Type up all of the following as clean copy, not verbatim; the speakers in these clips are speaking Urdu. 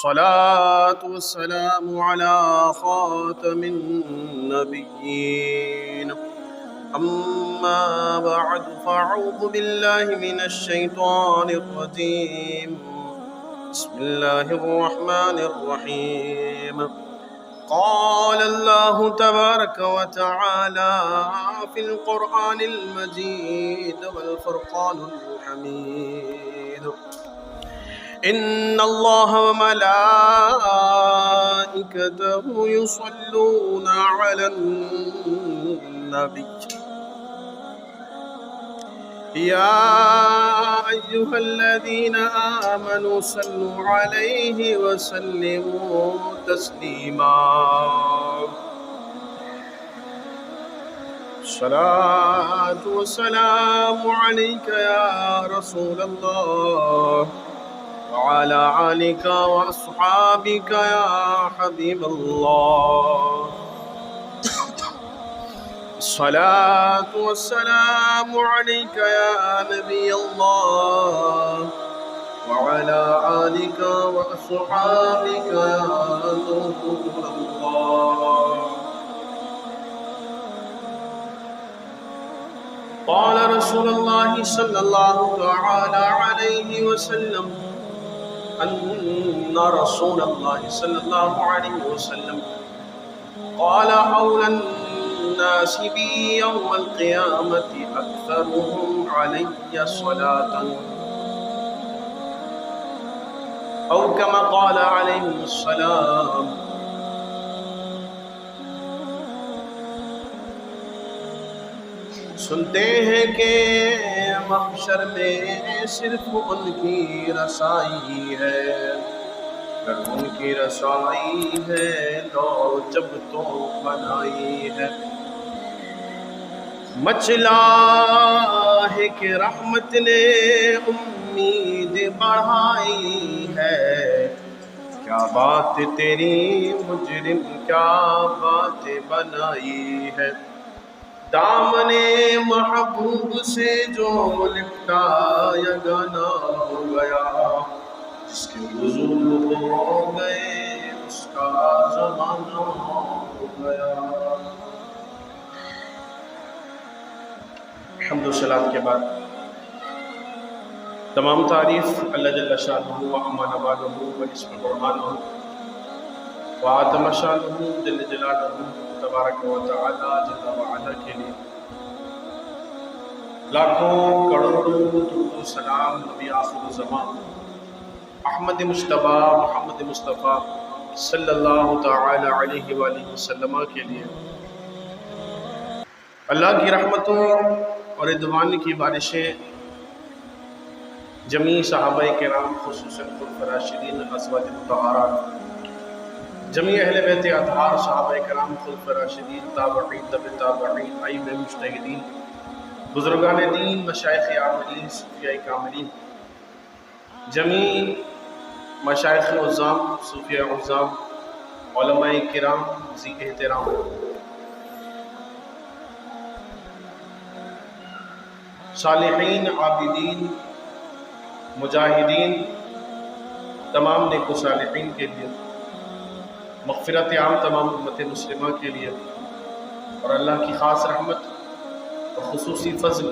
الصلاة والسلام على خاتم النبيين أما بعد فأعوذ بالله من الشيطان الرجيم بسم الله الرحمن الرحيم قال الله تبارك وتعالى في القرآن المجيد والفرقان الحميد إن الله وملائكته يصلون على النبي يا أيها الذين آمنوا صلوا عليه وسلموا تسليما الصلاة والسلام عليك يا رسول الله وعلى آلك وأصحابك يا حبيب الله الصلاة والسلام عليك يا نبي الله وعلى آلك وأصحابك يا رسول الله قال رسول الله صلى الله تعالى عليه وسلم أن رسول الله صلى الله عليه وسلم قال أولى الناس بي يوم القيامة أكثرهم علي صلاة أو كما قال عليه السلام سنتے ہیں کہ محشر میں صرف ان کی رسائی ہے، اگر ان کی رسائی ہے تو جب تو بنائی ہے، مچلا ہے کہ رحمت نے امید بڑھائی ہے، کیا بات تیری مجرم کیا بات بنائی ہے، دامن محبوب سے جو لپٹا یگانا ہو گیا، جس کے حضور ہو گئے اس کا زمانہ ہو گیا۔ حمد و صلات کے بعد تمام تعریف اللہ جل شانہ و امان والہ و اسم قرآن و آدم شانہ جل جلالہ تبارک و تعالی جل وعلا کے لیے، لاکھوں کروڑوں درود و سلام نبی آخر الزمان احمد مجتبیٰ محمد مصطفیٰ صلی اللہ تعالی علیہ وآلہ وسلم کے لیے۔ اللہ کی رحمتوں اور رضوان کی بارشیں جمیع صحابہ کرام خصوصاً خلفاء راشدین ازواج مطہرات، جمیع اہل بیت اطہار صحابہ کرام خلفاء راشدین تابعین تبع تابعین ائمہ مجتہدین بزرگان دین مشائخ عاملین صوفیاء کاملین، جمیع مشائخ عظام صوفیاء عظام علماء کرام ذی احترام، صالحین عابدین مجاہدین، تمام نیک و صالحین کے لیے، مغفرت عام تمام امت مسلمہ کے لیے، اور اللہ کی خاص رحمت اور خصوصی فضل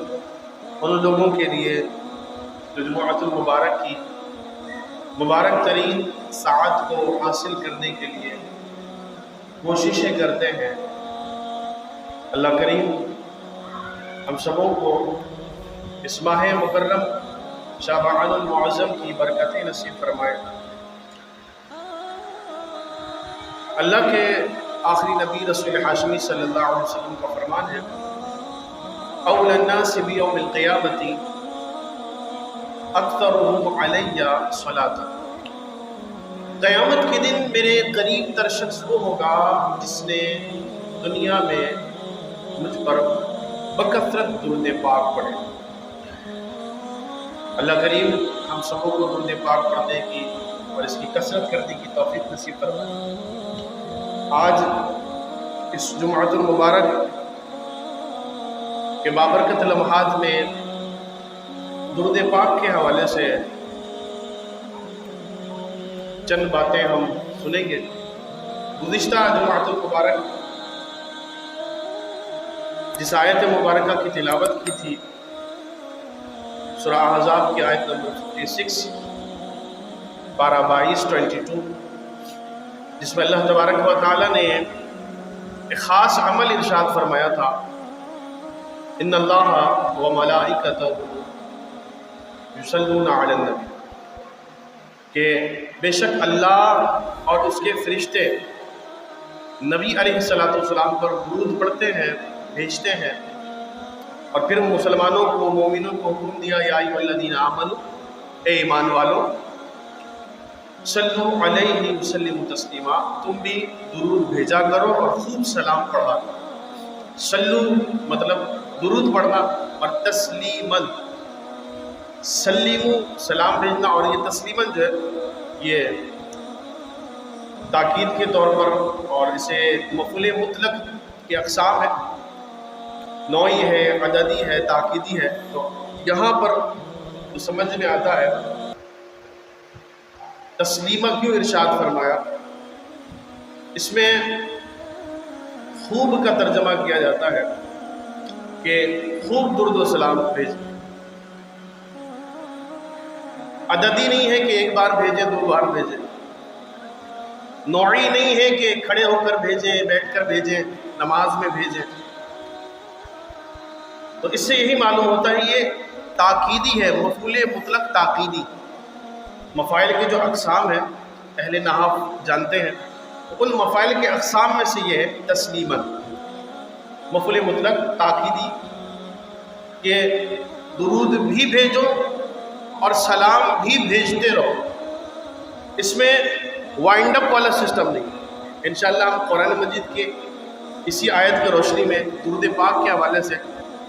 ان لوگوں کے لیے جو جمعۃ المبارک کی مبارک ترین ساعت کو حاصل کرنے کے لیے کوششیں کرتے ہیں۔ اللہ کریم ہم سبوں کو اس ماہ مکرم شعبان المعظم کی برکتیں نصیب فرمائے۔ اللہ کے آخری نبی رسول ہاشمی صلی اللہ علیہ وسلم کا فرمان ہے، اولی الناس بیوم القیامت اکثرهم علی صلاۃ، قیامت کے دن میرے قریب تر شخص وہ ہوگا جس نے دنیا میں مجھ پر بکثرت درود پاک پڑھے۔ اللہ کریم ہم سبوں کو درود پاک پڑھنے کی اور اس کی کثرت کرنے کی توفیق نصیب فرمائے۔ آج اس جمعۃ المبارک کے بابرکت لمحات میں درود پاک کے حوالے سے چند باتیں ہم سنیں گے۔ گزشتہ جمعۃ المبارک جس آیت مبارکہ کی تلاوت کی تھی، سورہ احزاب کی آیت نمبر 56 پارہ 22 جس میں اللہ تبارک و تعالیٰ نے ایک خاص عمل ارشاد فرمایا تھا، ان اللہ و ملائکتہ یصلون علی النبی، کہ بے شک اللہ اور اس کے فرشتے نبی علیہ السلام پر درود پڑھتے ہیں، بھیجتے ہیں۔ اور پھر مسلمانوں کو، مومنوں کو حکم دیا، یا ایھا الذین آمنوا، اے ایمان والو، صلو علیہ وسلموا تسلیما، تم بھی درود بھیجا کرو اور خوب سلام پڑھا کرو۔ صلو مطلب درود پڑھنا، اور تسلیماً سلیمو سلام بھیجنا، اور یہ تسلیماً جو ہے یہ تاکید کے طور پر، اور اسے مفعول مطلق کی اقسام ہے، نوعی ہے، عددی ہے، تاکیدی ہے۔ تو یہاں پر جو سمجھ میں آتا ہے تسلیمہ کیوں ارشاد فرمایا، اس میں خوب کا ترجمہ کیا جاتا ہے کہ خوب درود و سلام بھیجیں۔ عددی نہیں ہے کہ ایک بار بھیجیں، دو بار بھیجیں، نوعی نہیں ہے کہ کھڑے ہو کر بھیجیں، بیٹھ کر بھیجیں، نماز میں بھیجیں۔ تو اس سے یہی معلوم ہوتا ہے یہ تاکیدی ہے، مفعول مطلق تاکیدی۔ مفاعل کے جو اقسام ہیں اہل نحو جانتے ہیں، ان مفاعل کے اقسام میں سے یہ ہے تسلیماً، مفعول مطلق تاکیدی، کہ درود بھی بھیجو اور سلام بھی بھیجتے رہو۔ اس میں وائنڈ اپ والا سسٹم نہیں۔ انشاءاللہ ہم قرآن مجید کے اسی آیت کی روشنی میں درود پاک کے حوالے سے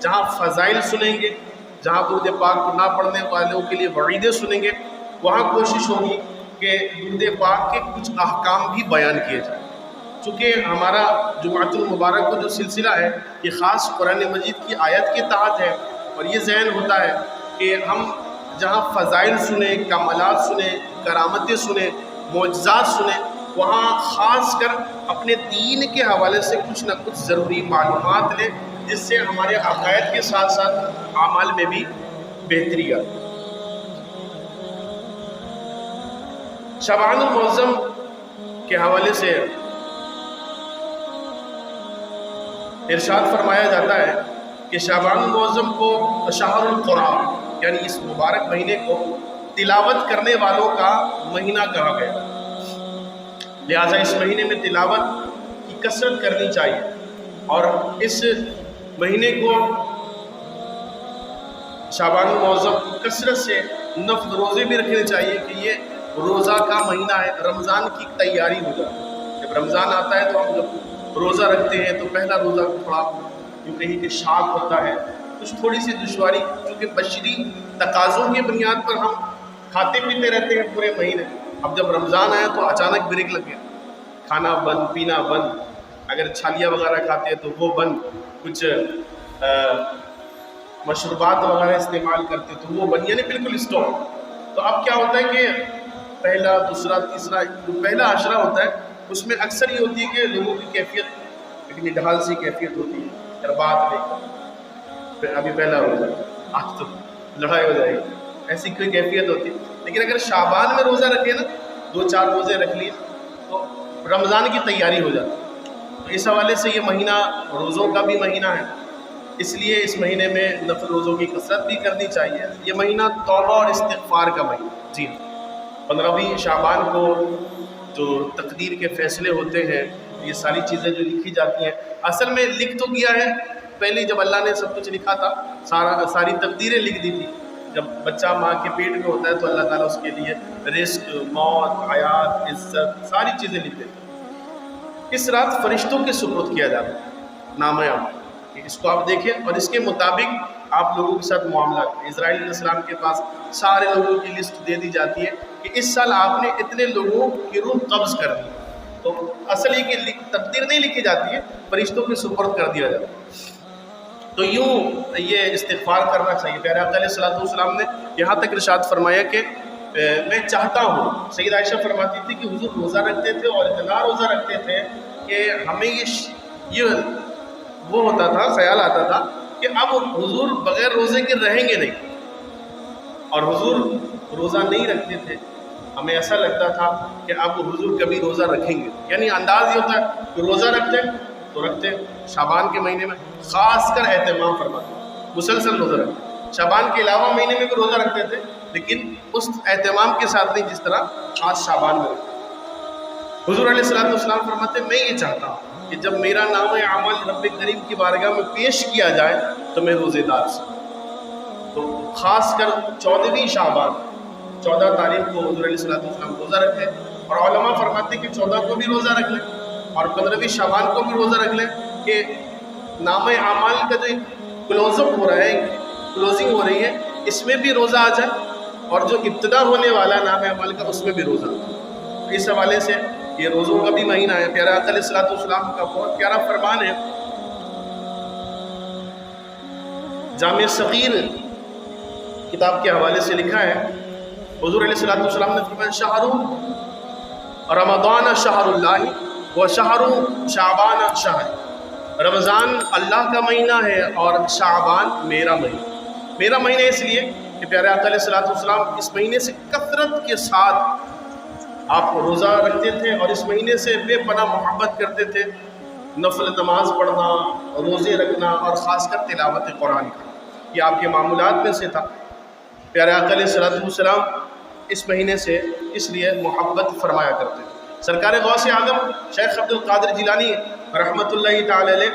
جہاں فضائل سنیں گے، جہاں درود پاک کو نہ پڑھنے والوں کے لیے وعیدیں سنیں گے، وہاں کوشش ہوگی کہ درود پاک کے کچھ احکام بھی بیان کیے جائیں۔ چونکہ ہمارا جمعۃ المبارک کا جو سلسلہ ہے یہ خاص قرآن مجید کی آیت کے تحت ہے، اور یہ ذہن ہوتا ہے کہ ہم جہاں فضائل سنیں، کمالات سنیں، کرامتیں سنیں، معجزات سنیں، وہاں خاص کر اپنے دین کے حوالے سے کچھ نہ کچھ ضروری معلومات لیں، جس سے ہمارے عقائد کے ساتھ ساتھ اعمال میں بھی بہتری آئے۔ شعبان المعظم کے حوالے سے ارشاد فرمایا جاتا ہے کہ شعبان المعظم کو شہر القرآن، یعنی اس مبارک مہینے کو تلاوت کرنے والوں کا مہینہ کہا گیا، لہٰذا اس مہینے میں تلاوت کی کثرت کرنی چاہیے، اور اس مہینے کو شعبان المعظم کو کثرت سے نفل روزے بھی رکھنے چاہیے، کہ یہ روزہ کا مہینہ ہے، رمضان کی تیاری ہو جاتی ہے۔ جب رمضان آتا ہے تو ہم جب روزہ رکھتے ہیں تو پہلا روزہ تھوڑا یوں کہیں کہ شاق ہوتا ہے، کچھ تھوڑی سی دشواری، کیونکہ بشری تقاضوں کی بنیاد پر ہم کھاتے پیتے رہتے ہیں پورے مہینے۔ اب جب رمضان آیا تو اچانک بریک لگ گیا، کھانا بند، پینا بند، اگر چھالیاں وغیرہ کھاتے ہیں تو وہ بند، کچھ مشروبات وغیرہ استعمال کرتے تو وہ بند، یعنی بالکل اسٹاپ۔ تو اب کیا ہوتا ہے کہ پہلا، دوسرا، تیسرا، جو پہلا عشرہ ہوتا ہے اس میں اکثر یہ ہوتی ہے کہ لوگوں کی کیفیت ایک نڈھال سی کیفیت ہوتی ہے، تربات لے کر ابھی پہلا روزہ، آج تو لڑائی ہو جائے گی، ایسی کوئی کیفیت ہوتی ہے۔ لیکن اگر شعبان میں روزہ رکھے نا، 2-4 روزے رکھ لیے تو رمضان کی تیاری ہو جاتی ہے۔ تو اس حوالے سے یہ مہینہ روزوں کا بھی مہینہ ہے، اس لیے اس مہینے میں نفل روزوں کی کثرت بھی کرنی چاہیے۔ یہ مہینہ توبہ اور استغفار کا مہینہ، جی 15ویں شعبان کو جو تقدیر کے فیصلے ہوتے ہیں، یہ ساری چیزیں جو لکھی جاتی ہیں، اصل میں لکھ تو کیا ہے، پہلے جب اللہ نے سب کچھ لکھا تھا، ساری تقدیریں لکھ دی تھی۔ جب بچہ ماں کے پیٹ میں ہوتا ہے تو اللہ تعالیٰ اس کے لیے رزق، موت، حیات، عزت، ساری چیزیں لکھ دیتے ہیں۔ اس رات فرشتوں کے سپرد کیا جاتا ہے نامہ اعمال، کہ اس کو آپ دیکھیں اور اس کے مطابق آپ لوگوں کے ساتھ معاملہ کریں۔ اسرائیل علیہ السلام کے پاس سارے لوگوں کی لسٹ دے دی جاتی ہے کہ اس سال آپ نے اتنے لوگوں کی روح قبض کر دی، تو اصل یہ کہ تقدیر نہیں لکھی جاتی ہے، فرشتوں کے سپرد کر دیا جاتا ہے۔ تو یوں یہ استغفار کرنا چاہیے۔ پیارے آقا علیہ السلام نے یہاں تک ارشاد فرمایا کہ میں چاہتا ہوں، سید عائشہ فرماتی تھی کہ حضور روزہ رکھتے تھے اور اتنا روزہ رکھتے تھے کہ ہمیں یہ وہ ہوتا تھا، خیال آتا تھا کہ اب حضور بغیر روزے کے رہیں گے نہیں، اور حضور روزہ نہیں رکھتے تھے، ہمیں ایسا لگتا تھا کہ اب حضور کبھی روزہ رکھیں گے، یعنی انداز یہ ہوتا ہے کہ روزہ رکھتے تو رکھتے شعبان کے مہینے میں خاص کر اہتمام فرماتے، مسلسل روزہ رکھتے، شعبان کے علاوہ مہینے میں بھی روزہ رکھتے تھے لیکن اس اہتمام کے ساتھ نہیں جس طرح خاص شعبان میں رکھتے۔ حضور علیہ السلام فرماتے میں یہ چاہتا ہوں کہ جب میرا نام اعمال رب کریم کی بارگاہ میں پیش کیا جائے تو میں روزے دار سے، تو خاص کر 14ویں شعبان 14 تاریخ کو حضور علیہ السلام روزہ رکھے، اور علماء فرماتے کہ 14 کو بھی روزہ رکھ لیں اور 15ویں شعبان کو بھی روزہ رکھ لیں کہ نام اعمال کا جو کلوز اپ ہو رہا ہے، کلوزنگ ہو رہی ہے، اس میں بھی روزہ آ جائے، اور جو ابتدا ہونے والا نام اعمال کا اس میں بھی روزہ آ جائے۔ اس حوالے سے یہ روزوں کا بھی مہینہ ہے، پیارے آقا علیہ السلام کا بہت پیارا فرمان ہے، جامع صغیر کتاب کے حوالے سے لکھا ہے، حضور علیہ السلام نے فرمایا شہر رمضان شہر اللہ و شہر شعبان شہر، رمضان اللہ کا مہینہ ہے اور شعبان میرا مہینہ۔ میرا مہینہ اس لیے کہ پیارے آقا علیہ السلام اس مہینے سے کثرت کے ساتھ آپ روزہ رکھتے تھے اور اس مہینے سے بے پناہ محبت کرتے تھے، نفل نماز پڑھنا، روزے رکھنا اور خاص کر تلاوت قرآن کا، یہ آپ کے معمولات میں سے تھا۔ پیارے آقا علیہ السلام اس مہینے سے اس لیے محبت فرمایا کرتے تھے۔ سرکار غوث اعظم شیخ عبد القادر جیلانی رحمۃ اللہ تعالی علیہ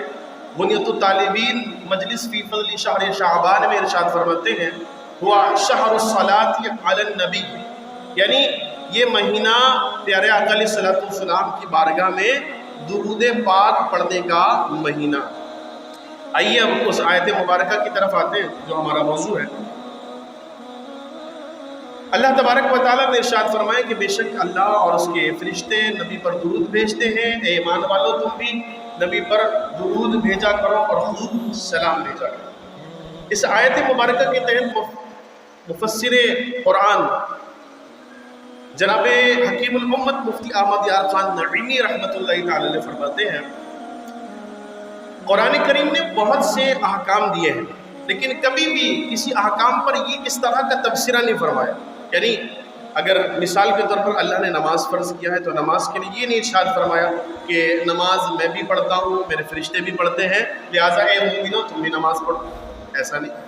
بنیۃ الطالبین مجلس فی فضل شہر شعبان میں ارشاد فرماتے ہیں ہوا شہر الصلاۃ علی النبی، یعنی یہ مہینہ پیارے آقا علیہ السلام کی بارگاہ میں درود پاک پڑھنے کا مہینہ۔ آئیے ہم اس آیت مبارکہ کی طرف آتے ہیں جو ہمارا موضوع ہے۔ اللہ تبارک و تعالیٰ نے ارشاد فرمایا کہ بے شک اللہ اور اس کے فرشتے نبی پر درود بھیجتے ہیں، اے ایمان والو تم بھی نبی پر درود بھیجا کرو اور خوب سلام بھیجا کرو۔ اس آیت مبارکہ کے تحت مفسر قرآن جناب حکیم الامت مفتی احمد یار خان نعیمی رحمۃ اللہ تعالی علیہ فرماتے ہیں قرآن کریم نے بہت سے احکام دیے ہیں لیکن کبھی بھی کسی احکام پر یہ اس طرح کا تبصرہ نہیں فرمایا، یعنی اگر مثال کے طور پر اللہ نے نماز فرض کیا ہے تو نماز کے لیے یہ نہیں ارشاد فرمایا کہ نماز میں بھی پڑھتا ہوں، میرے فرشتے بھی پڑھتے ہیں، لہٰذا اے مومنو تم بھی نماز پڑھو، ایسا نہیں۔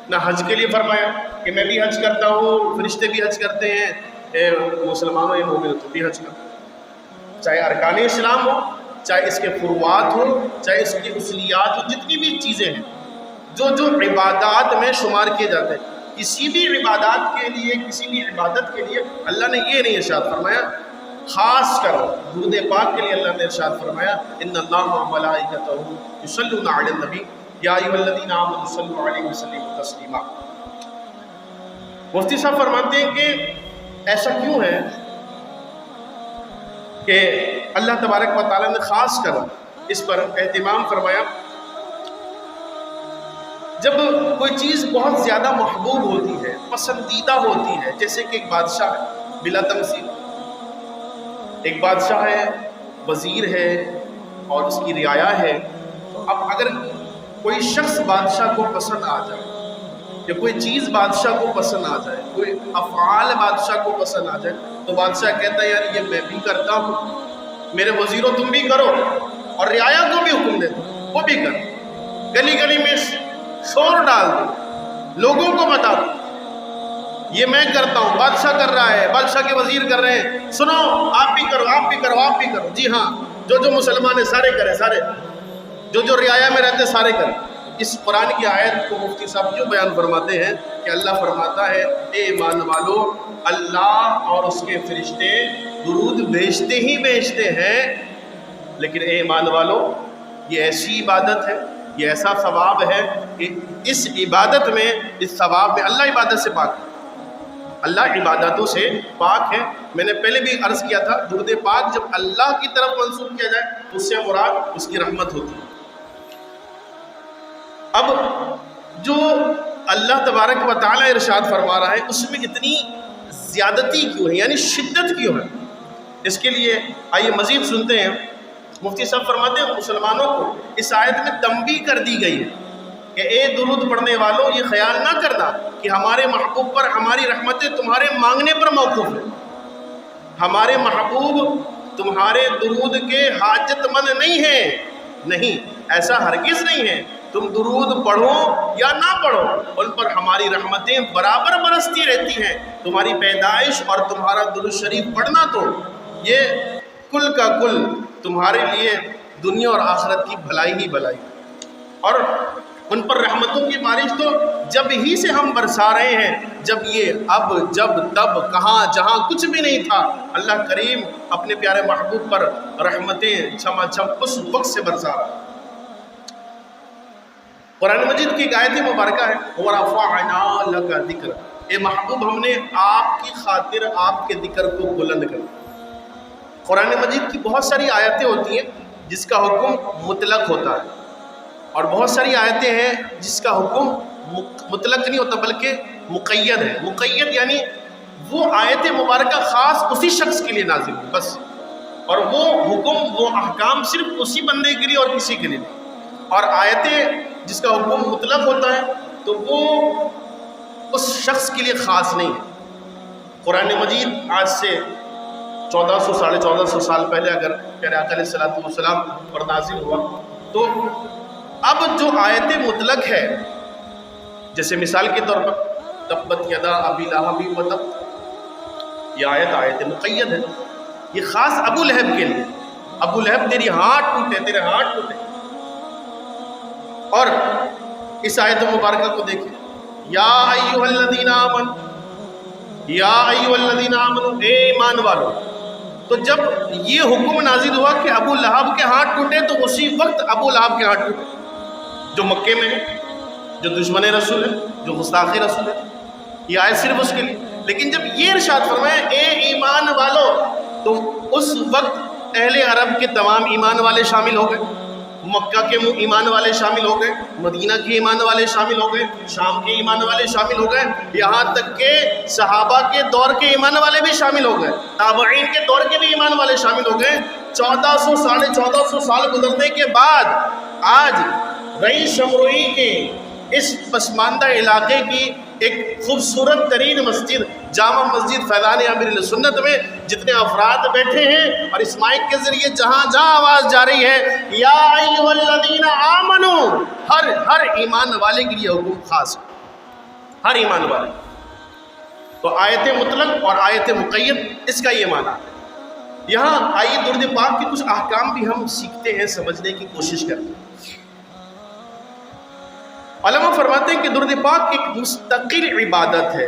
نہ حج کے لیے فرمایا کہ میں بھی حج کرتا ہوں، فرشتے بھی حج کرتے ہیں، اے مسلمانوں اے مومنو تم بھی حج کرو۔ چاہے ارکان اسلام ہو، چاہے اس کے فروعات ہو، چاہے اس کی اصولیات ہو، جتنی بھی چیزیں ہیں جو عبادات میں شمار کیے جاتے ہیں، کسی بھی عبادات کے لیے، کسی بھی عبادت کے لیے اللہ نے یہ نہیں ارشاد فرمایا، خاص کر درود پاک کے لیے اللہ نے ارشاد فرمایا ان اللہ و ملائکتہ یصلون علی النبی یا ایھا الذین آمنوا صلوا علیہ وسلموا تسلیما۔ مفتی صاحب فرماتے ہیں کہ ایسا کیوں ہے کہ اللہ تبارک و تعالیٰ نے خاص کر اس پر اہتمام فرمایا؟ جب کوئی چیز بہت زیادہ محبوب ہوتی ہے، پسندیدہ ہوتی ہے، جیسے کہ ایک بادشاہ ہے، بلا تمثیل ایک بادشاہ ہے، وزیر ہے اور اس کی رعایا ہے، تو اب اگر کوئی شخص بادشاہ کو پسند آ جائے یا کوئی چیز بادشاہ کو پسند آ جائے، کوئی افعال بادشاہ کو پسند آ جائے، تو بادشاہ کہتا ہے یار یہ میں بھی کرتا ہوں، میرے وزیروں تم بھی کرو، اور رعایا کو بھی حکم دے دو وہ بھی کرو، گلی گلی میں شور ڈال دو، لوگوں کو بتا دو یہ میں کرتا ہوں، بادشاہ کر رہا ہے، بادشاہ کے وزیر کر رہے ہیں، سنو آپ بھی کرو، آپ بھی کرو، آپ بھی کرو، جی ہاں جو مسلمان ہیں سارے کریں، سارے جو رعایا میں رہتے سارے کریں۔ اس قرآن کی آیت کو مفتی صاحب کیوں بیان فرماتے ہیں کہ اللہ فرماتا ہے اے ایمان والو اللہ اور اس کے فرشتے درود بھیجتے ہی بھیجتے ہیں، لیکن اے ایمان والو یہ ایسی عبادت ہے، یہ ایسا ثواب ہے کہ اس عبادت میں، اس ثواب میں اللہ عبادت سے پاک ہے، اللہ عبادتوں سے پاک ہے۔ میں نے پہلے بھی عرض کیا تھا درود پاک جب اللہ کی طرف منسوب کیا جائے تو اس سے مراد اس کی رحمت ہوتی ہے۔ اب جو اللہ تبارک و تعالی ارشاد فرما رہا ہے اس میں اتنی زیادتی کیوں ہے، یعنی شدت کیوں ہے؟ اس کے لیے آئیے مزید سنتے ہیں۔ مفتی صاحب فرماتے ہیں مسلمانوں کو اس آیت میں تنبیہ کر دی گئی ہے کہ اے درود پڑھنے والوں، یہ خیال نہ کرنا کہ ہمارے محبوب پر ہماری رحمتیں تمہارے مانگنے پر موقوف ہیں۔ ہمارے محبوب تمہارے درود کے حاجت مند نہیں ہیں، نہیں، ایسا ہرگز نہیں ہے۔ تم درود پڑھو یا نہ پڑھو، ان پر ہماری رحمتیں برابر برستی رہتی ہیں۔ تمہاری پیدائش اور تمہارا درود شریف پڑھنا تو یہ کل کا کل تمہارے لیے دنیا اور آخرت کی بھلائی ہی بھلائی، اور ان پر رحمتوں کی بارش تو جب ہی سے ہم برسا رہے ہیں، جب یہ اب جب تب کہاں جہاں کچھ بھی نہیں تھا، اللہ کریم اپنے پیارے محبوب پر رحمتیں چھما چھم اس وقت سے برسا رہا۔ قرآن مجید کی ایک آیت مبارکہ ہے وَرَفَعْنَا لَكَ ذِكْرَ، اے محبوب ہم نے آپ کی خاطر آپ کے ذکر کو بلند کر۔ قرآن مجید کی بہت ساری آیتیں ہوتی ہیں جس کا حکم مطلق ہوتا ہے، اور بہت ساری آیتیں ہیں جس کا حکم مطلق نہیں ہوتا بلکہ مقید ہے۔ مقید یعنی وہ آیت مبارکہ خاص اسی شخص کے لیے نازل ہوئی بس، اور وہ حکم وہ احکام صرف اسی بندے کے لیے اور کسی کے لیے نہیں۔ اور آیتیں جس کا حکم مطلق ہوتا ہے تو وہ اس شخص کے لیے خاص نہیں ہے۔ قرآن مجید آج سے 1400 ساڑھے 1400 سال پہلے اگر پیارے آقا علیہ السلام پر نازل ہوا، تو اب جو آیت مطلق ہے، جیسے مثال کے طور پر تبت یدا ابی لہب وتب، یہ آیت مقید ہے، یہ خاص ابو لہب کے لیے۔ ابو لہب تیری ہاتھ ٹوٹے، تیرے ہاتھ ٹوٹے۔ اور اس آیت مبارکہ کو دیکھیں، یا ایھا الذین آمنوا، یا ایھا الذین آمنوا، اے ایمان والو۔ تو جب یہ حکم نازل ہوا کہ ابو لہب کے ہاتھ ٹوٹے، تو اسی وقت ابو لہب کے ہاتھ ٹوٹے جو مکے میں ہے، جو دشمن رسول ہے، جو گستاخ رسول ہے۔ یہ آیت صرف اس کے لیے۔ لیکن جب یہ ارشاد فرمایا اے ایمان والو، تو اس وقت اہل عرب کے تمام ایمان والے شامل ہو گئے، مکہ کے ایمان والے شامل ہو گئے، مدینہ کے ایمان والے شامل ہو گئے، شام کے ایمان والے شامل ہو گئے، یہاں تک کہ صحابہ کے دور کے ایمان والے بھی شامل ہو گئے، تابعین کے دور کے بھی ایمان والے شامل ہو گئے۔ 1400 ساڑھے 1400 سال گزرنے کے بعد آج رئی شمروئی کے اس پسماندہ علاقے کی ایک خوبصورت ترین مسجد جامع مسجد فیضان امیر سنت میں جتنے افراد بیٹھے ہیں، اور اس مائک کے ذریعے جہاں جہاں آواز جا رہی ہے یا ایھا الذین آمنوا، ہر ایمان والے کے لیے حکم خاص ہے، ہر ایمان والے۔ تو آیت مطلق اور آیت مقید، اس کا یہ معنی ہے۔ یہاں آئیے درود پاک کے کچھ احکام بھی ہم سیکھتے ہیں، سمجھنے کی کوشش کرتے ہیں۔ علماء فرماتے ہیں کہ درود پاک ایک مستقل عبادت ہے،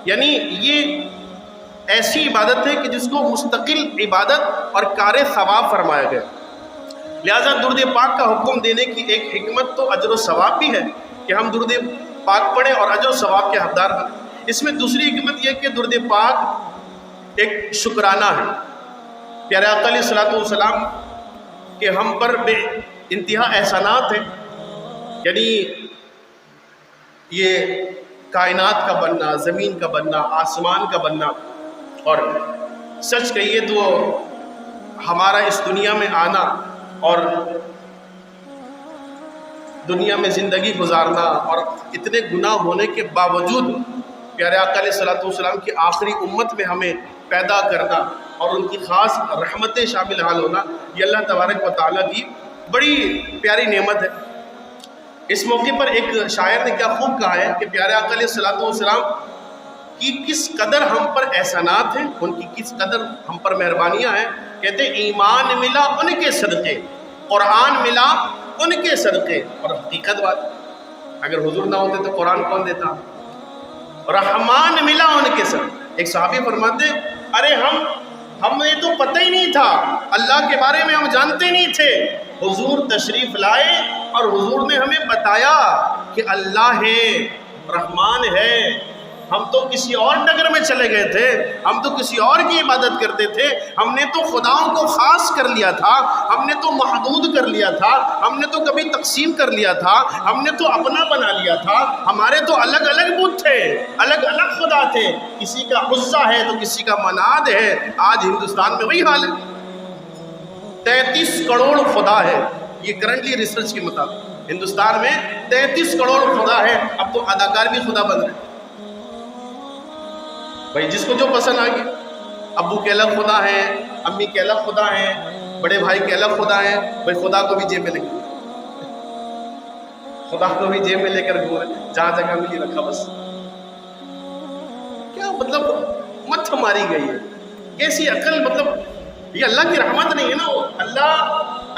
یعنی یہ ایسی عبادت ہے کہ جس کو مستقل عبادت اور کار ثواب فرمایا گیا۔ لہٰذا درود پاک کا حکم دینے کی ایک حکمت تو اجر و ثواب بھی ہے کہ ہم درود پاک پڑھیں اور اجر و ثواب کے حقدار بنیں۔ اس میں دوسری حکمت یہ کہ درود پاک ایک شکرانہ ہے۔ پیارے آقا علیہ السلام کہ ہم پر بے انتہا احسانات ہیں، یعنی یہ کائنات کا بننا، زمین کا بننا، آسمان کا بننا، اور سچ کہیے تو ہمارا اس دنیا میں آنا اور دنیا میں زندگی گزارنا، اور اتنے گناہ ہونے کے باوجود پیارے آقا علیہ السلام کی آخری امت میں ہمیں پیدا کرنا اور ان کی خاص رحمتیں شامل حال ہونا، یہ اللہ تبارک و تعالیٰ کی بڑی پیاری نعمت ہے۔ اس موقع پر ایک شاعر نے کیا خوب کہا ہے کہ پیارے آقا علیہ السلام کی کس قدر ہم پر احسانات ہیں، ان کی کس قدر ہم پر مہربانیاں ہیں۔ کہتے ہیں ایمان ملا ان کے صدقے، قرآن ملا ان کے صدقے، اور حقیقت بات اگر حضور نہ ہوتے تو قرآن کون دیتا؟ رحمان ملا ان کے صدقے۔ ایک صحابی فرماتے ہیں ارے ہمیں تو پتہ ہی نہیں تھا، اللہ کے بارے میں ہم جانتے نہیں تھے، حضور تشریف لائے اور حضور نے ہمیں بتایا کہ اللہ ہے، رحمان ہے، ہم تو کسی اور ڈگر میں چلے گئے تھے، ہم تو کسی اور کی عبادت کرتے تھے، ہم نے تو خداؤں کو خاص کر لیا تھا، ہم نے تو محدود کر لیا تھا، ہم نے تو کبھی تقسیم کر لیا تھا، ہم نے تو اپنا بنا لیا تھا، ہمارے تو الگ الگ بت تھے، الگ الگ خدا تھے، کسی کا عزا ہے تو کسی کا مناد ہے۔ آج ہندوستان میں وہی حال ہے، 33 کروڑ خدا ہے، یہ کرنٹلی ریسرچ کے مطابق ہندوستان میں 33 کروڑ خدا ہے۔ اب تو اداکار بھی خدا بن رہے ہیں بھائی، جس کو جو پسند آئے گی۔ ابو کے الگ خدا ہیں، امی کے الگ خدا ہیں، بڑے بھائی کے الگ خدا ہیں، بھائی خدا کو بھی جیب میں لے کے خدا کو بھی جیب میں لے کر گھوم رہے، جہاں جگہ ملی رکھا بس۔ کیا مطلب مت ماری گئی ہے، کیسی عقل، مطلب یہ اللہ کی رحمت نہیں ہے نا۔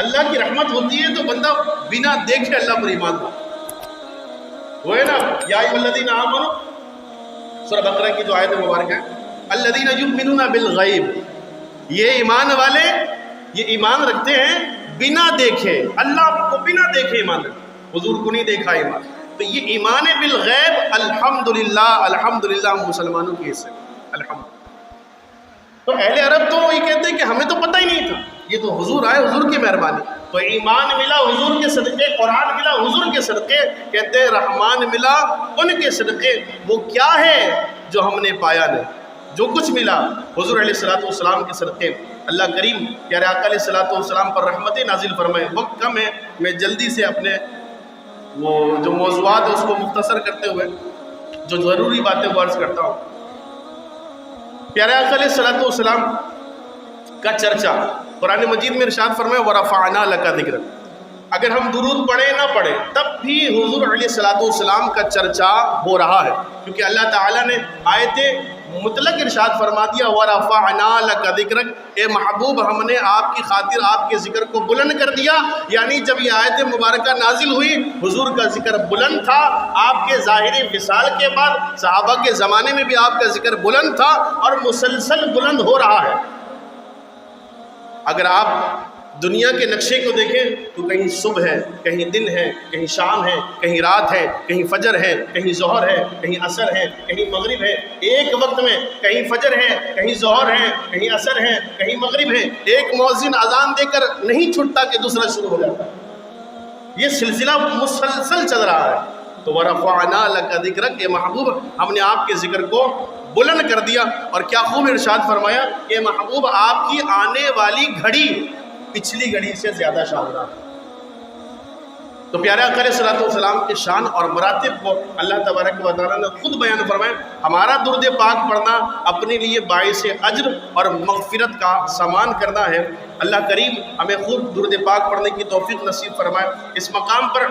اللہ کی رحمت ہوتی ہے تو بندہ بنا دیکھے اللہ پر ایمان لاتا، وہ ہے نا یا ایھا الذین آمنوا، سورہ بقرہ کی جو آیت مبارکہ ہے، الذین یؤمنون بالغیب، یہ ایمان والے یہ ایمان رکھتے ہیں بنا دیکھے، اللہ کو بنا دیکھے ایمان رکھتے، حضور کو نہیں دیکھا ایمان، تو یہ ایمان بالغیب۔ الحمدللہ الحمدللہ ہم مسلمانوں کی حصے الحمدللہ۔ تو اہل عرب تو یہ کہتے ہیں کہ ہمیں تو پتہ ہی نہیں تھا، یہ تو حضور آئے، حضور کی مہربانی، تو ایمان ملا حضور کے صدقے، قرآن ملا حضور کے صدقے، کہتے ہیں رحمان ملا ان کے صدقے۔ وہ کیا ہے جو ہم نے پایا نہیں، جو کچھ ملا حضور علیہ السلام کے صدقے۔ اللہ کریم پیارے آقا علیہ السلام پر رحمتیں نازل فرمائے۔ وقت کم ہے، میں جلدی سے اپنے وہ جو موضوعات ہے اس کو مختصر کرتے ہوئے جو ضروری باتیں وہ عرض کرتا ہوں۔ پیارے آقا علیہ السلام کا چرچا قرآن مجید میں ارشاد فرمائے وَرَفَعْنَا لَكَ ذِكْرَكَ، اگر ہم درود پڑھیں نہ پڑھیں تب بھی حضور علیہ السلام کا چرچا ہو رہا ہے، کیونکہ اللہ تعالیٰ نے آیت مطلق ارشاد فرما دیا وَرَفَعْنَا لَكَ ذِكْرَكَ، اے محبوب ہم نے آپ کی خاطر آپ کے ذکر کو بلند کر دیا۔ یعنی جب یہ آیت مبارکہ نازل ہوئی حضور کا ذکر بلند تھا، آپ کے ظاہری وصال کے بعد صحابہ کے زمانے میں بھی آپ کا ذکر بلند تھا اور مسلسل بلند ہو رہا ہے۔ اگر آپ دنیا کے نقشے کو دیکھیں تو کہیں صبح ہے، کہیں دن ہے، کہیں شام ہے، کہیں رات ہے، کہیں فجر ہے، کہیں ظہر ہے، کہیں عصر ہے، کہیں مغرب ہے، ایک وقت میں کہیں فجر ہے، کہیں ظہر ہے، کہیں عصر ہے، کہیں مغرب ہے، ایک مؤذن اذان دے کر نہیں چھٹتا کہ دوسرا شروع ہو جاتا، یہ سلسلہ مسلسل چل رہا ہے۔ تو وَرَفَعْنَا لَكَ ذِكْرَكَ، اے محبوب ہم نے آپ کے ذکر کو بلند کر دیا۔ اور کیا خوب ارشاد فرمایا کہ محبوب آپ کی آنے والی گھڑی پچھلی گھڑی سے زیادہ شاندار۔ تو پیارے آقا علیہ السلام کے شان اور مراتب کو اللہ تبارک و تعالیٰ نے خود بیان فرمایا۔ ہمارا درود پاک پڑھنا اپنے لیے باعث اجر اور مغفرت کا سامان کرنا ہے۔ اللہ کریم ہمیں خود درود پاک پڑھنے کی توفیق نصیب فرمائے۔ اس مقام پر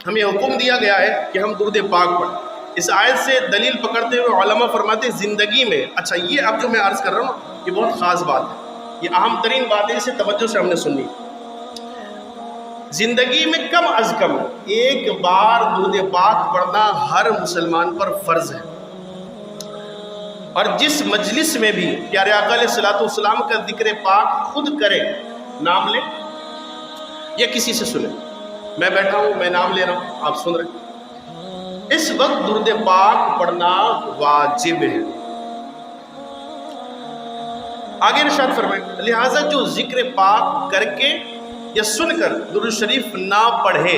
ہمیں حکم دیا گیا ہے کہ ہم درود پاک پڑھیں۔ اس آیت سے دلیل پکڑتے ہوئے علماء فرماتے ہیں زندگی میں، اچھا یہ اب جو میں عرض کر رہا ہوں یہ بہت خاص بات ہے، یہ اہم ترین بات ہے، اسے توجہ سے ہم نے سنی۔ زندگی میں کم از کم ایک بار درود پاک پڑھنا ہر مسلمان پر فرض ہے، اور جس مجلس میں بھی پیارے آقا علیہ السلام کا ذکر پاک خود کرے، نام لے یا کسی سے سنے، میں بیٹھا ہوں میں نام لے رہا ہوں آپ سن رہے ہیں، اس وقت درود پاک پڑھنا واجب ہے۔ آگے ارشاد فرمائیں لہٰذا جو ذکر پاک کر کے یا سن کر درود شریف نہ پڑھے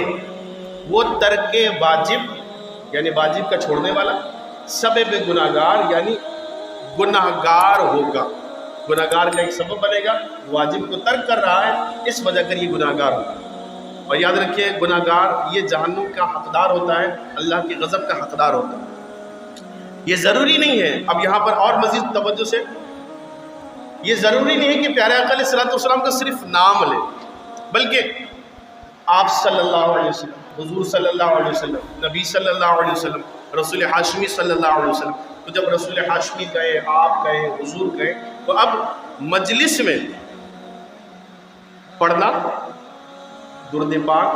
وہ ترک واجب یعنی واجب کا چھوڑنے والا، سبب گناہگار یعنی گناہگار ہوگا، گناہگار کا ایک سبب بنے گا، واجب کو ترک کر رہا ہے اس وجہ کر یہ گناہگار ہوگا۔ اور یاد رکھیے گناہگار یہ جہنم کا حقدار ہوتا ہے، اللہ کی غضب کا حقدار ہوتا ہے۔ یہ ضروری نہیں ہے، اب یہاں پر اور مزید توجہ سے، یہ ضروری نہیں ہے کہ پیارے آقا علیہ السلام کا صرف نام لیں، بلکہ آپ صلی اللہ علیہ وسلم، حضور صلی اللہ علیہ وسلم، نبی صلی اللہ علیہ وسلم، رسول ہاشمی صلی اللہ علیہ وسلم۔ تو جب رسول ہاشمی کہے، آپ کہیں، حضور کہیں، تو اب مجلس میں پڑھنا درود پاک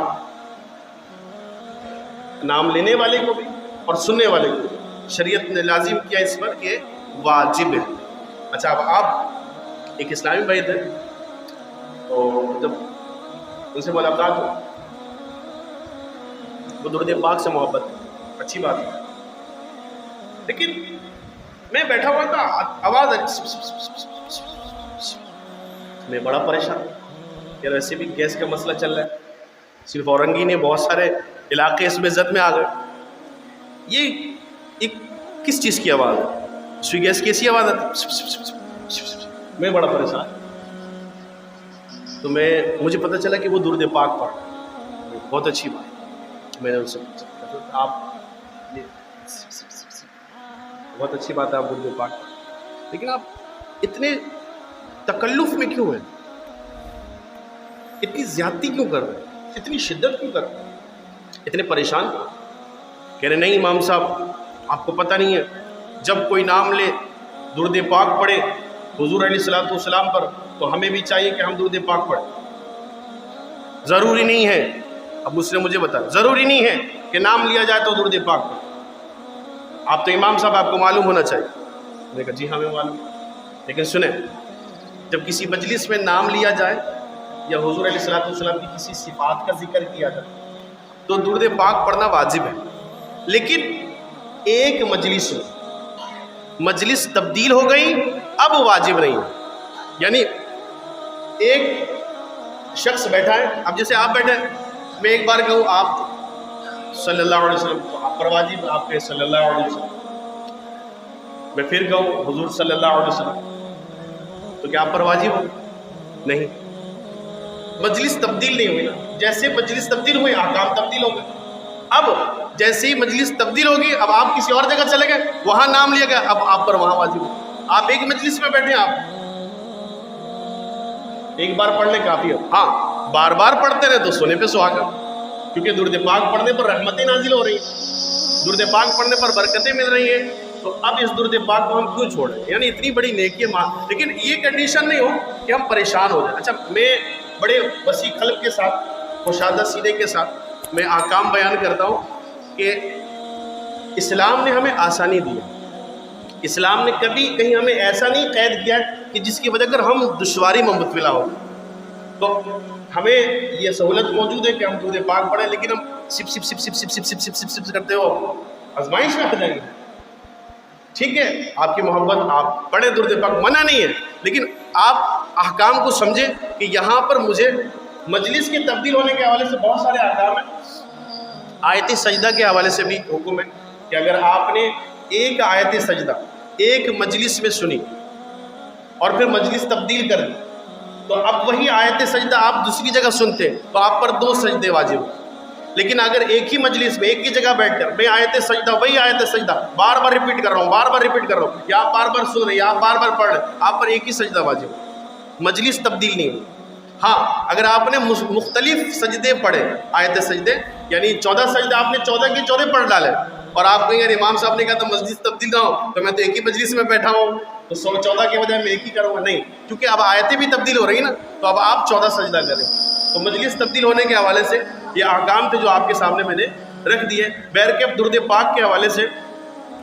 نام لینے والے کو بھی اور سننے والے کو بھی شریعت نے لازم کیا اس پر کہ واجب ہے۔ اچھا اب آپ ایک اسلامی بھائی تھے تو جب ان سے ملاقات ہو وہ درود پاک سے محبت، اچھی بات ہے، لیکن میں بیٹھا ہوا تھا، آواز آئی، میں بڑا پریشان یار، ویسے بھی گیس کا مسئلہ چل رہا ہے، صرف اورنگی نے بہت سارے علاقے اس میں زد میں آ گئے، یہ ایک کس چیز کی آواز ہے؟ سوئی گیس کی ایسی آواز آتی، میں بڑا پریشان۔ تو مجھے پتہ چلا کہ وہ درود پاک پڑھ، بہت اچھی بات۔ میں نے ان سے پوچھا، آپ بہت اچھی بات ہے آپ درود پاک پڑھ، لیکن آپ اتنے تکلف میں کیوں ہیں؟ اتنی زیادتی کیوں کر رہے ہیں؟ اتنی شدت کیوں کر رہے ہیں؟ اتنے پریشان کیوں؟ کہہ رہے نہیں امام صاحب آپ کو پتہ نہیں ہے، جب کوئی نام لے درود پاک پڑھے حضور علیہ الصلوۃ والسلام پر، تو ہمیں بھی چاہیے کہ ہم درود پاک پڑھیں۔ ضروری نہیں ہے، اب اس نے مجھے بتایا ضروری نہیں ہے کہ نام لیا جائے تو درود پاک پڑھیں، آپ تو امام صاحب آپ کو معلوم ہونا چاہیے۔ میں نے کہا جی ہمیں معلوم، لیکن سنیں، جب کسی مجلس میں نام لیا جائے یا حضور علیہ الصلوۃ والسلام کی کسی صفات کا ذکر کیا جائے تو درود پاک پڑھنا واجب ہے، لیکن ایک مجلس تبدیل ہو گئی اب واجب نہیں ہے۔ یعنی ایک شخص بیٹھا ہے، اب جیسے آپ بیٹھے ہیں، میں ایک بار کہوں آپ صلی اللہ علیہ وسلم تو آپ پر واجب، آپ کے صلی اللہ علیہ وسلم، میں پھر کہوں حضور صلی اللہ علیہ وسلم تو کیا آپ پر واجب ہو؟ نہیں، مجلس تبدیل نہیں ہوئی نا، جیسے مجلس تبدیل ہوئی احکام تبدیل ہو گئے۔ اب جیسے ہی مجلس تبدیل ہوگی، اب آپ کسی اور جگہ چلے گئے، وہاں نام لیا گیا، اب آپ پر وہاں واجب ہو۔ آپ ایک مجلس میں بیٹھے ہیں، آپ ایک بار پڑھنے کافی ہو، ہاں بار بار پڑھتے رہے تو سونے پہ سہاگا، کیونکہ درود پاک پڑھنے پر رحمتیں نازل ہو رہی ہیں، درود پاک پڑھنے پر برکتیں مل رہی ہیں، تو اب اس درود پاک کو ہم کیوں چھوڑیں؟ یعنی اتنی بڑی نیکی ہے، لیکن یہ کنڈیشن نہیں ہو کہ ہم پریشان ہو جائیں۔ اچھا، میں بڑے وسیع قلب کے ساتھ، کشادہ سینے کے ساتھ میں احکام بیان کرتا ہوں کہ اسلام نے ہمیں آسانی دی ہے، اسلام نے کبھی کہیں ہمیں ایسا نہیں قید کیا کہ جس کی وجہ کر ہم دشواری میں مبتلا ہو، تو ہمیں یہ سہولت موجود ہے کہ ہم درود پاک پڑھیں، لیکن ہم سپ سپ سپ سپ سپ سپ سپ سپ سپ کرتے ہو آزمائش میں آ جائیں گے۔ ٹھیک ہے، آپ کی محبت، آپ پڑھیں درود پاک، منع نہیں ہے، لیکن آپ احکام کو سمجھیں کہ یہاں پر مجھے مجلس کے تبدیل ہونے کے حوالے سے بہت سارے احکام ہیں۔ آیت سجدہ کے حوالے سے بھی حکم ہے کہ اگر آپ نے ایک آیت سجدہ ایک مجلس میں سنی اور پھر مجلس تبدیل کر دی، تو اب وہی آیت سجدہ آپ دوسری جگہ سنتے تو آپ پر 2 سجدے واجب ہیں۔ لیکن اگر ایک ہی مجلس میں ایک ہی جگہ بیٹھ کر میں آیت سجدہ وہی آیت سجدہ بار بار ریپیٹ کر رہا ہوں، بار بار ریپیٹ کر رہا ہوں، یا آپ بار بار سن رہے ہیں یا آپ بار بار پڑھ رہے ہیں، آپ پر ایک ہی سجدہ واجب ہے، مجلس تبدیل نہیں ہوئی۔ ہاں اگر آپ نے مختلف سجدے پڑھے، آیت سجدے یعنی 14 سجدے آپ نے 14 کے 14 پڑھ ڈالے، اور آپ کہیں یار امام صاحب نے کہا تو مجلس تبدیل نہ ہو تو میں تو ایک ہی مجلس میں بیٹھا ہوں تو 14 کے بجائے میں ایک ہی کروں گا، نہیں، کیونکہ اب آیتیں بھی تبدیل ہو رہی نا، تو اب آپ 14 سجدہ کریں۔ تو مجلس تبدیل ہونے کے حوالے سے یہ احکام تھے جو آپ کے سامنے میں نے رکھ دیے۔ بہر کے اب درود پاک کے حوالے سے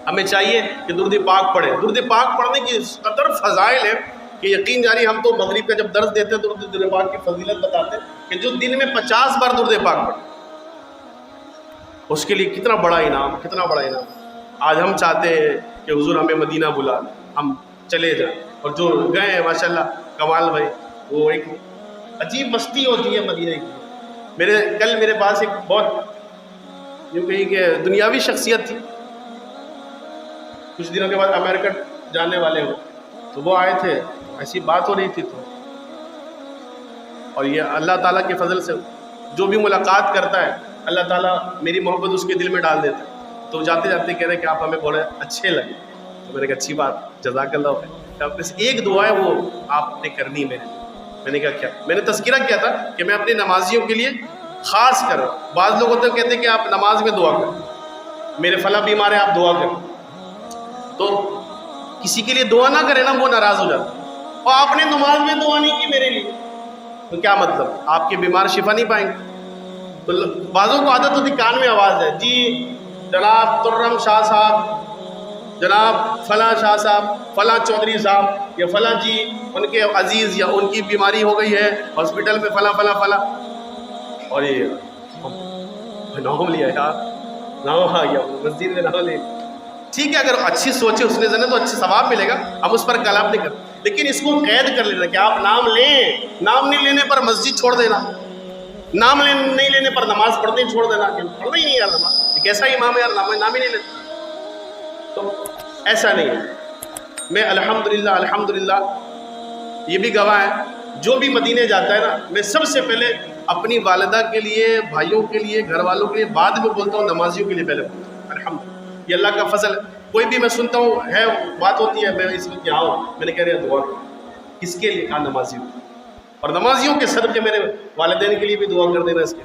ہمیں چاہیے کہ درود پاک پڑھیں۔ درود پاک پڑھنے کی قدر فضائل ہے کہ یقین جاری ہم تو مغرب کا جب درس دیتے ہیں تو درود پاک کی فضیلت بتاتے ہیں کہ جو دن میں 50 بار درود پاک پڑھے اس کے لیے کتنا بڑا انعام، کتنا بڑا انعام۔ آج ہم چاہتے ہیں کہ حضور ہمیں مدینہ بلا لیں، ہم چلے جائیں، اور جو گئے ہیں ماشاءاللہ کمال بھائی، وہ ایک عجیب مستی ہوتی ہے مدینہ کی۔ کل میرے پاس ایک بہت یوں کہیں کہ دنیاوی شخصیت تھی، کچھ دنوں کے بعد امریکہ جانے والے ہو، تو وہ آئے تھے، ایسی بات ہو رہی تھی، تو اور یہ اللہ تعالیٰ کے فضل سے جو بھی ملاقات کرتا ہے اللہ تعالیٰ میری محبت اس کے دل میں ڈال دیتا ہے، تو جاتے جاتے کہہ رہے کہ آپ ہمیں بڑے اچھے لگے، تو میں نے کہا اچھی بات، جزاک اللہ خیر۔ بس ایک دعا ہے وہ آپ نے کرنی میرے لیے۔ میں نے کہا کیا؟ میں نے تذکرہ کیا تھا کہ میں اپنے نمازیوں کے لیے خاص کر، بعض لوگ تو کہتے ہیں کہ آپ نماز میں دعا کریں، میرے فلاں بیمار ہے آپ دعا کریں، تو کسی کے لیے دعا نہ کریں نا، وہ ناراض ہو جاتا، اور آپ نے نماز میں دعا نہیں کی میرے لیے تو کیا مطلب؟ آپ کے بیمار شفا نہیں پائیں گے۔ تو بعضوں کو عادت ہوتی کان میں آواز ہے، جی جناب ترم شاہ صاحب، جناب فلاں شاہ صاحب، فلاں چودھری صاحب، یا فلاں جی ان کے عزیز یا ان کی بیماری ہو گئی ہے ہاسپٹل میں، فلاں فلاں فلاں، اور یہ نام لیا یار، نام آ گیا مسجد میں نام لے، ٹھیک ہے، اگر اچھی سوچے اس نے زنے تو اچھی ثواب ملے گا، ہم اس پر کلام نہیں کرتے، لیکن اس کو قید کر لینا کہ آپ نام لیں، نام نہیں لینے پر مسجد چھوڑ دینا، نام نہیں لینے پر نماز پڑھتے ہی چھوڑ دینا، کہ پڑھنا ہی نہیں یار نماز، یہ کیسا امام ہے یار نام ہی نہیں لیتا، تو ایسا نہیں ہے۔ میں الحمدللہ یہ بھی گواہ ہے، جو بھی مدینے جاتا ہے نا، میں سب سے پہلے اپنی والدہ کے لیے، بھائیوں کے لیے، گھر والوں کے لیے بعد میں بولتا ہوں، نمازیوں کے لیے پہلے بولتا ہوں۔ الحمدللہ، یہ اللہ کا فضل ہے۔ کوئی بھی میں سنتا ہوں ہے بات ہوتی ہے، میں اس وقت یہاں ہوں، میں نے کہہ رہا دعا کس کے لیے؟ کہا نمازیوں، اور نمازیوں کے صدقے میرے والدین کے لیے بھی دعا کر دینا۔ اس کے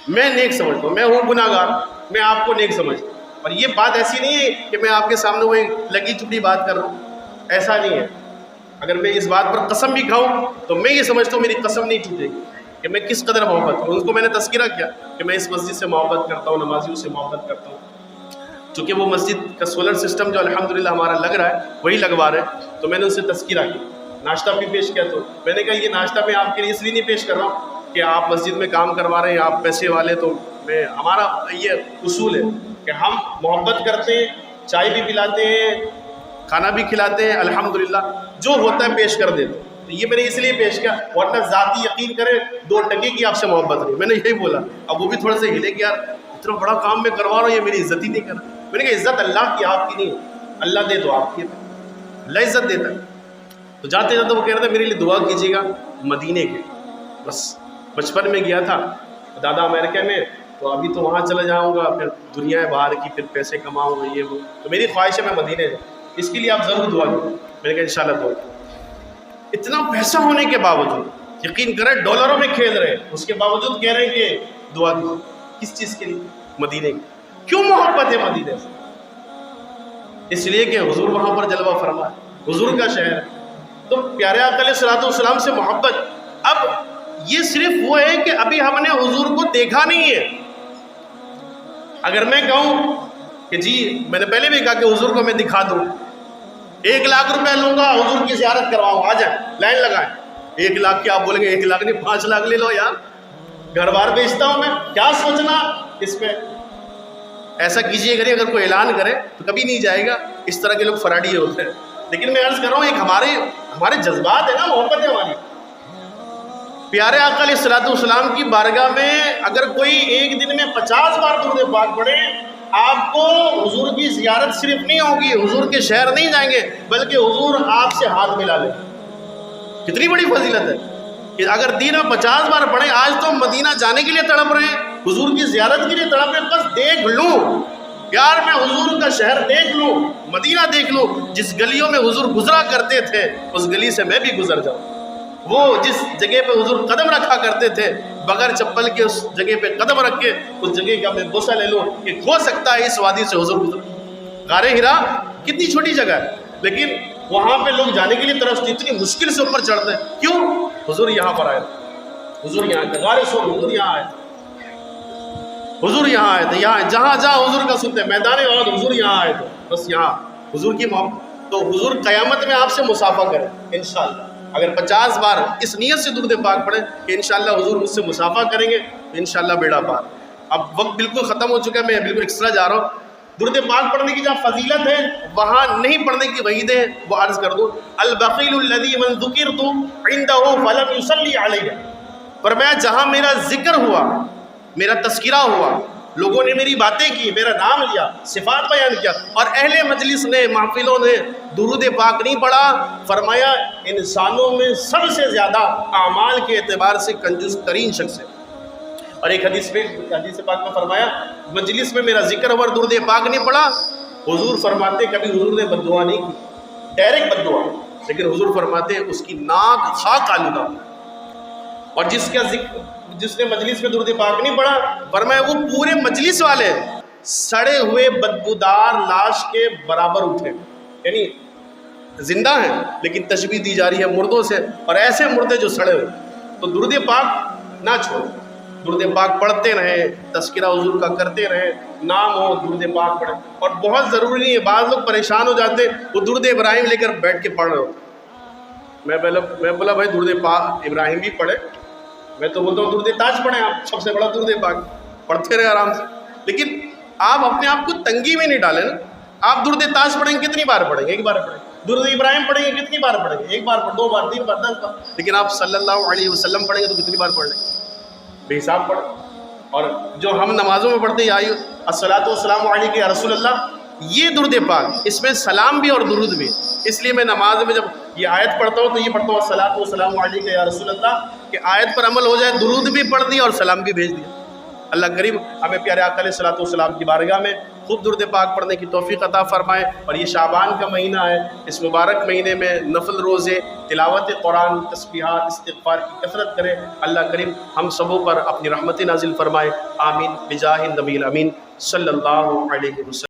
میں نیک سمجھتا ہوں، میں ہوں گناہ گار، میں آپ کو نیک سمجھتا ہوں، اور یہ بات ایسی نہیں ہے کہ میں آپ کے سامنے وہی لگی چپڑی بات کر رہا ہوں، ایسا نہیں ہے۔ اگر میں اس بات پر قسم بھی کھاؤں تو میں یہ سمجھتا ہوں میری قسم نہیں ٹوٹے گی کہ میں کس قدر محبت ہوں۔ ان کو میں نے تذکرہ کیا کہ میں اس مسجد سے محبت کرتا ہوں، نمازیوں سے محبت کرتا ہوں، چونکہ وہ مسجد کا سولر سسٹم جو الحمدللہ ہمارا لگ رہا ہے وہی لگوا رہے ہیں، تو میں نے ان سے تذکرہ کیا، ناشتہ بھی پیش کیا۔ تو میں نے کہا یہ ناشتہ میں آپ کے لیے اس لیے نہیں پیش کر رہا ہوں کہ آپ مسجد میں کام کروا رہے ہیں، آپ پیسے والے، تو ہمارا یہ اصول ہے کہ ہم محبت کرتے ہیں، چائے بھی پلاتے ہیں، کھانا بھی کھلاتے ہیں، الحمدللہ جو ہوتا ہے پیش کر دیتے ہیں۔ تو یہ میں نے اس لیے پیش کیا، ورنہ ذاتی یقین کرے 2 ٹکے کی آپ سے محبت نہیں، میں نے یہی بولا۔ اب وہ بھی تھوڑے سے ہلے کہ یار اتنا بڑا کام میں کروا رہا ہوں، یہ میری عزت ہی نہیں کر رہا۔ میں نے کہا عزت اللہ کی، آپ کی نہیں ہے، اللہ دے تو آپ کی، اللہ عزت دیتا ہے۔ تو جاتے جاتے وہ کہہ رہا تھا میرے لیے دعا کیجیے گا مدینے کے، بس بچپن میں گیا تھا دادا امریکہ میں، تو ابھی تو وہاں چلا جاؤں گا، پھر دنیا ہے باہر کی، پھر پیسے کماؤں گا، یہ وہ، تو میری خواہش ہے میں مدینے جاؤں، اس کے لیے آپ ضرور دعا کریں۔ میں نے کہا انشاءاللہ دعا۔ اتنا پیسہ ہونے کے باوجود، یقین کریں ڈالروں میں کھیل رہے، اس کے باوجود کہہ رہے ہیں کہ دعا کی، کس چیز کے لیے؟ مدینے کی۔ کیوں محبت ہے مدینے سے؟ اس لیے کہ حضور وہاں پر جلوہ فرما ہے، حضور کا شہر ہے، تو پیارے آقا علیہ الصلوۃ والسلام سے محبت۔ اب یہ صرف وہ ہے کہ ابھی ہم نے حضور کو دیکھا نہیں ہے۔ اگر میں کہوں کہ جی، میں نے پہلے بھی کہا کہ حضور کو میں دکھا دوں، 1 لاکھ روپے لوں گا، حضور کی زیارت کرواؤں، آ جائیں لائن لگائیں۔ 1 لاکھ کیا آپ بولیں گے؟ 1 لاکھ نہیں 5 لاکھ لے لو یار، گھر بار بیچتا ہوں میں، کیا سوچنا اس پہ؟ ایسا کیجئے گا، اگر کوئی اعلان کرے تو کبھی نہیں جائے گا، اس طرح کے لوگ فراڈی ہوتے ہیں۔ لیکن میں عرض کر رہا ہوں ایک ہمارے جذبات ہیں نا، محبت ہے ہماری۔ پیارے آقا علیہ الصلوۃ والسلام کی بارگاہ میں اگر کوئی ایک دن میں 50 بار درود پاک پڑھے، آپ کو حضور کی زیارت صرف نہیں ہوگی، حضور کے شہر نہیں جائیں گے، بلکہ حضور آپ سے ہاتھ ملا لیں۔ کتنی بڑی فضیلت ہے کہ اگر دن میں 50 بار پڑھیں۔ آج تو مدینہ جانے کے لیے تڑپ رہے ہیں، حضور کی زیارت کے لیے تڑپ رہے ہیں، بس دیکھ لوں یار، میں حضور کا شہر دیکھ لوں، مدینہ دیکھ لوں، جس گلیوں میں حضور گزرا کرتے تھے اس گلی سے میں بھی گزر جاؤں، وہ جس جگہ پہ حضور قدم رکھا کرتے تھے بغیر چپل کے، اس جگہ پہ قدم رکھ کے اس جگہ کا میں بوسہ لے لوں کہ ہو سکتا ہے اس وادی سے حضور گزر۔ غار ہرا کتنی چھوٹی جگہ ہے، لیکن وہاں پہ لوگ جانے کے لیے ترستے، اتنی مشکل سے اوپر چڑھتے ہیں، کیوں؟ حضور یہاں پر آئے تھے، حضور یہاں تھے، غار سور حضور یہاں آئے تھے، حضور یہاں آئے تھے، یہاں جہاں جہاں حضور کا سنتے ہیں، میدان احد حضور یہاں آئے تھے، بس یہاں حضور کی محبت۔ تو حضور قیامت میں آپ سے مصافحہ کریں انشاءاللہ، اگر 50 بار اس نیت سے درود پاک پڑھیں کہ انشاءاللہ حضور مجھ سے مصافحہ کریں گے تو انشاءاللہ بیڑا پار۔ اب وقت بالکل ختم ہو چکا ہے، میں بالکل ایکسٹرا جا رہا ہوں۔ درود پاک پڑھنے کی جہاں فضیلت ہے وہاں نہیں پڑھنے کی وعید ہے، وہ عرض کر دوں، البخیل الذی من ذکرت عنده فلم یصلی علیہ، فرمایا جہاں میرا ذکر ہوا، میرا تذکرہ ہوا، لوگوں نے میری باتیں کی، میرا نام لیا، صفات بیان کیا، اور اہل مجلس نے، محفلوں نے درود پاک نہیں پڑھا، فرمایا انسانوں میں سب سے زیادہ اعمال کے اعتبار سے کنجوس ترین شخص ہے۔ اور ایک حدیث پاک میں فرمایا مجلس میں میرا ذکر اور درود پاک نہیں پڑھا، حضور فرماتے کبھی حضور نے بد دعا نہیں کی، ڈائریکٹ بد دعا، لیکن حضور فرماتے اس کی ناک خاک آلودہ، اور جس نے مجلس میں درود پاک نہیں پڑھا، فرمایا وہ پورے مجلس والے سڑے ہوئے بدبودار لاش کے برابر اٹھے، یعنی زندہ ہیں لیکن تشبیہ دی جا رہی ہے مردوں سے، اور ایسے مردے جو سڑے ہوئے۔ تو درود پاک نہ چھوڑیں، درود پاک پڑھتے رہیں، تذکرہ حضور کا کرتے رہیں، نام ہو درود پاک پڑھیں، اور بہت ضروری نہیں ہے، بعض لوگ پریشان ہو جاتے وہ درود ابراہیم لے کر بیٹھ کے پڑھ رہے ہوتے، میں بولا بھائی درود پاک ابراہیم بھی پڑھے، میں تو بولتا ہوں درود تاج پڑھیں، آپ سب سے بڑا درود پاک پڑھتے رہے آرام سے، لیکن آپ اپنے آپ کو تنگی میں نہیں ڈالیں نا، آپ درود تاج پڑھیں گے کتنی بار پڑھیں گے؟ ایک بار پڑھیں گے. درود ابراہیم پڑھیں گے کتنی بار پڑھیں گے؟ ایک بار پڑھ، 2 بار، 3 بار، 10 بار. لیکن آپ صلی اللہ علیہ وسلم پڑھیں گے تو کتنی بار پڑھ لیں گے؟ بے حساب پڑھیں. اور جو ہم نمازوں میں پڑھتے ہیں یا الصلاۃ والسلام علیک یا رسول اللہ، یہ درود پاک، اس میں سلام بھی اور درود بھی. اس لیے میں نماز میں جب یہ آیت پڑھتا ہوں تو یہ پڑھتا ہوں الصلاۃ والسلام علیک یا رسول اللہ، کہ آیت پر عمل ہو جائے، درود بھی پڑھ دیا اور سلام بھی بھیج دیا. اللہ کریم ہمیں پیارے آقا علیہ الصلوۃ والسلام کی بارگاہ میں خوب درود پاک پڑھنے کی توفیق عطا فرمائے. اور یہ شعبان کا مہینہ ہے، اس مبارک مہینے میں نفل روزے، تلاوت قرآن، تسبیحات، استغفار کی کثرت کرے. اللہ کریم ہم سبوں پر اپنی رحمت نازل فرمائے. آمین بجاہ النبی الامین صلی اللہ علیہ وسلم.